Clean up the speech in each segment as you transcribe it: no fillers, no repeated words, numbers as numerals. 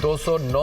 209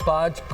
5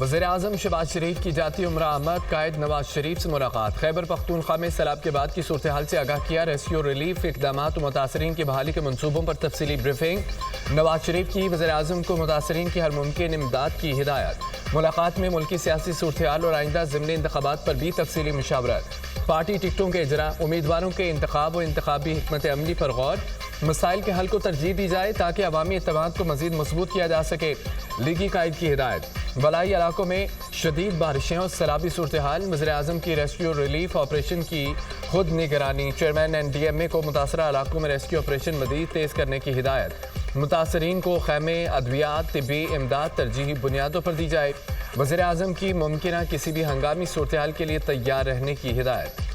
وزیر اعظم شہباز شریف کی جاتی عمرہ آمد، قائد نواز شریف سے ملاقات، خیبر پختونخوا میں سیلاب کے بعد کی صورتحال سے آگاہ کیا، ریسکیو ریلیف اقدامات و متاثرین کی بحالی کے منصوبوں پر تفصیلی بریفنگ، نواز شریف کی وزیر اعظم کو متاثرین کی ہر ممکن امداد کی ہدایت، ملاقات میں ملکی سیاسی صورتحال اور آئندہ ضمنی انتخابات پر بھی تفصیلی مشاورت، پارٹی ٹکٹوں کے اجراء، امیدواروں کے انتخاب و انتخابی حکمت عملی پر غور، مسائل کے حل کو ترجیح دی جائے تاکہ عوامی اعتماد کو مزید مضبوط کیا جا سکے، لیگی قائد کی ہدایت، بالائی علاقوں میں شدید بارشیں اور سیلابی صورتحال، وزیر اعظم کی ریسکیو ریلیف آپریشن کی خود نگرانی، چیئرمین این ڈی ایم اے کو متاثرہ علاقوں میں ریسکیو آپریشن مزید تیز کرنے کی ہدایت، متاثرین کو خیمے، ادویات، طبی امداد ترجیحی بنیادوں پر دی جائے، وزیر اعظم کی ممکنہ کسی بھی ہنگامی صورتحال کے لیے تیار رہنے کی ہدایت۔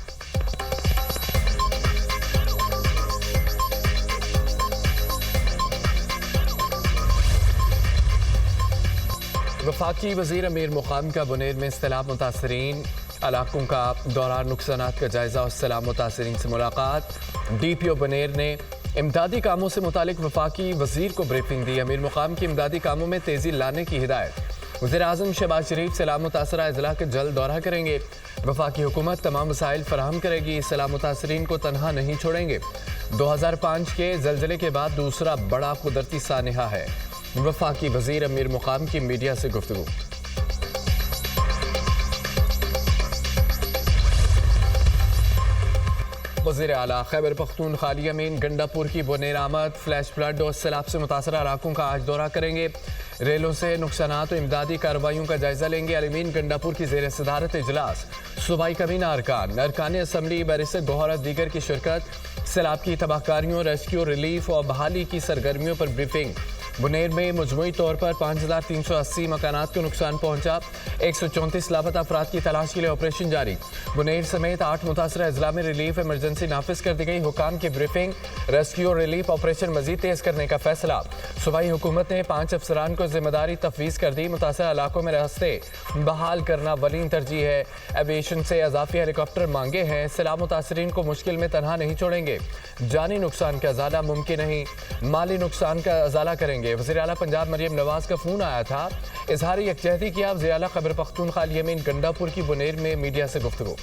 وفاقی وزیر امیر مقام کا بنیر میں سیلاب متاثرین علاقوں کا دورہ، نقصانات کا جائزہ اور سیلاب متاثرین سے ملاقات، ڈی پی او بنیر نے امدادی کاموں سے متعلق وفاقی وزیر کو بریفنگ دی، امیر مقام کی امدادی کاموں میں تیزی لانے کی ہدایت، وزیر اعظم شہباز شریف سیلاب متاثرہ اضلاع کا جلد دورہ کریں گے، وفاقی حکومت تمام وسائل فراہم کرے گی، سیلاب متاثرین کو تنہا نہیں چھوڑیں گے، 2005 کے زلزلے کے بعد دوسرا بڑا قدرتی سانحہ ہے، وفاقی وزیر امیر مقام کی میڈیا سے گفتگو۔ وزیر اعلیٰ خیبر پختونخوا امین گنڈا پور کی بنیر آمد، فلیش فلڈ اور سیلاب سے متاثرہ علاقوں کا آج دورہ کریں گے، ریلوں سے نقصانات و امدادی کارروائیوں کا جائزہ لیں گے، امین گنڈا پور کی زیر صدارت اجلاس، صوبائی کابینہ ارکان اسمبلی بیرسٹر گوہر دیگر کی شرکت، سیلاب کی تباہ کاریوں، ریسکیو ریلیف اور بحالی کی سرگرمیوں پر بریفنگ، بنیر میں مجموعی طور پر 5380 مکانات کو نقصان پہنچا، 134 لاپتہ افراد کی تلاش کے لیے آپریشن جاری، بنیر سمیت 8 متاثرہ اضلاع میں ریلیف ایمرجنسی نافذ کر دی گئی، حکام کی بریفنگ، ریسکیو ریلیف آپریشن مزید تیز کرنے کا فیصلہ، صوبائی حکومت نے 5 افسران کو ذمہ داری تفویض کر دی، متاثرہ علاقوں میں راستے بحال کرنا اولین ترجیح ہے، ایویشن سے اضافی ہیلی کاپٹر مانگے ہیں، سیلاب متاثرین کو مشکل میں تنہا نہیں چھوڑیں گے، جانی نقصان کا ازالہ ممکن نہیں، مالی نقصان کا ازالہ کریں گے، وزیر اعلیٰ پنجاب مریم نواز کا فون آیا تھا، اظہار یکجہتی کیا، وزیر اعلیٰ خیبر پختونخوا امین گنڈا پور کی بنیر میں میڈیا سے گفتگو۔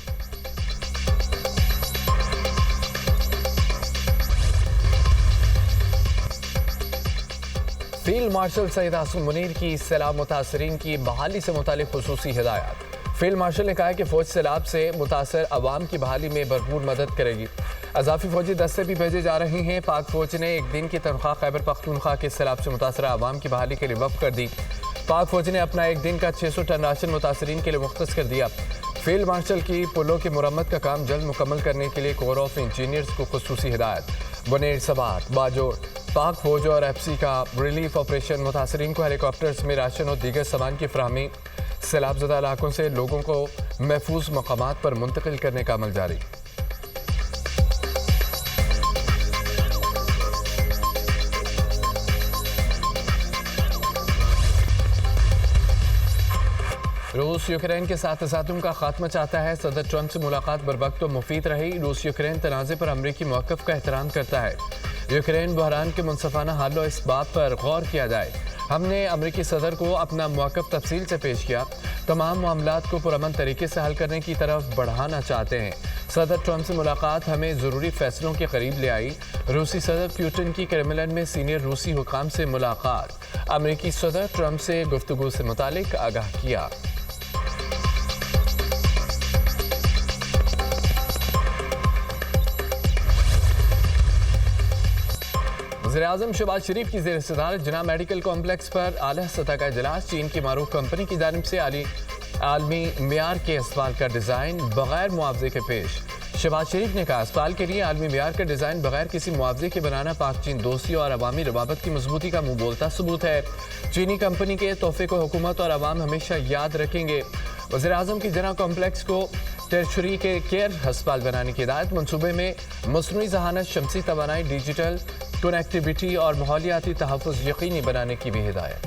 فیلڈ مارشل سید عاصم منیر کی سیلاب متاثرین کی بحالی سے متعلق خصوصی ہدایات، فیلڈ مارشل نے کہا کہ فوج سیلاب سے متاثر عوام کی بحالی میں بھرپور مدد کرے گی، اضافی فوجی دستے بھی بھیجے جا رہے ہیں، پاک فوج نے ایک دن کی تنخواہ خیبر پختونخوا کے سیلاب سے متاثرہ عوام کی بحالی کے لیے وقف کر دی، پاک فوج نے اپنا ایک دن کا 600 ٹن راشن متاثرین کے لیے مختص کر دیا، فیلڈ مارشل کی پلوں کی مرمت کا کام جلد مکمل کرنے کے لیے کور آف انجینئرز کو خصوصی ہدایت، بنیر سبات باجوڑ پاک فوج اور ایف سی کا ریلیف آپریشن، متاثرین کو ہیلی کاپٹرز میں راشن اور دیگر سامان کی فراہمی، سیلاب زدہ علاقوں سے لوگوں کو محفوظ مقامات پر منتقل کرنے کا عمل جاری۔ روس یوکرین کے ساتھ تصادم کا خاتمہ چاہتا ہے، صدر ٹرمپ سے ملاقات بروقت و مفید رہی، روس یوکرین تنازع پر امریکی موقف کا احترام کرتا ہے، یوکرین بحران کے منصفانہ حل و اس بات پر غور کیا جائے، ہم نے امریکی صدر کو اپنا موقف تفصیل سے پیش کیا، تمام معاملات کو پرامن طریقے سے حل کرنے کی طرف بڑھانا چاہتے ہیں، صدر ٹرمپ سے ملاقات ہمیں ضروری فیصلوں کے قریب لے آئی، روسی صدر پیوٹن کی کرملن میں سینئر روسی حکام سے ملاقات، امریکی صدر ٹرمپ سے گفتگو سے متعلق آگاہ کیا۔ وزیر اعظم شہباز شریف کی زیر صدارت جناح میڈیکل کمپلیکس پر اعلیٰ سطح کا اجلاس، چین کی معروف کمپنی کی جانب سے عالمی معیار کے اسپتال کا ڈیزائن بغیر معاوضے کے پیش، شہباز شریف نے کہا اسپتال کے لیے عالمی معیار کا ڈیزائن بغیر کسی معاوضے کے بنانا پاک چین دوستی اور عوامی روابط کی مضبوطی کا منہ بولتا ثبوت ہے، چینی کمپنی کے تحفے کو حکومت اور عوام ہمیشہ یاد رکھیں گے، وزیر اعظم کی جناح کمپلیکس کو ٹیرشری کے کیئر ہسپتال بنانے کی ہدایت، منصوبے میں مصنوعی ذہانت، شمسی توانائی، ڈیجیٹل کنیکٹیویٹی اور ماحولیاتی تحفظ یقینی بنانے کی بھی ہدایت۔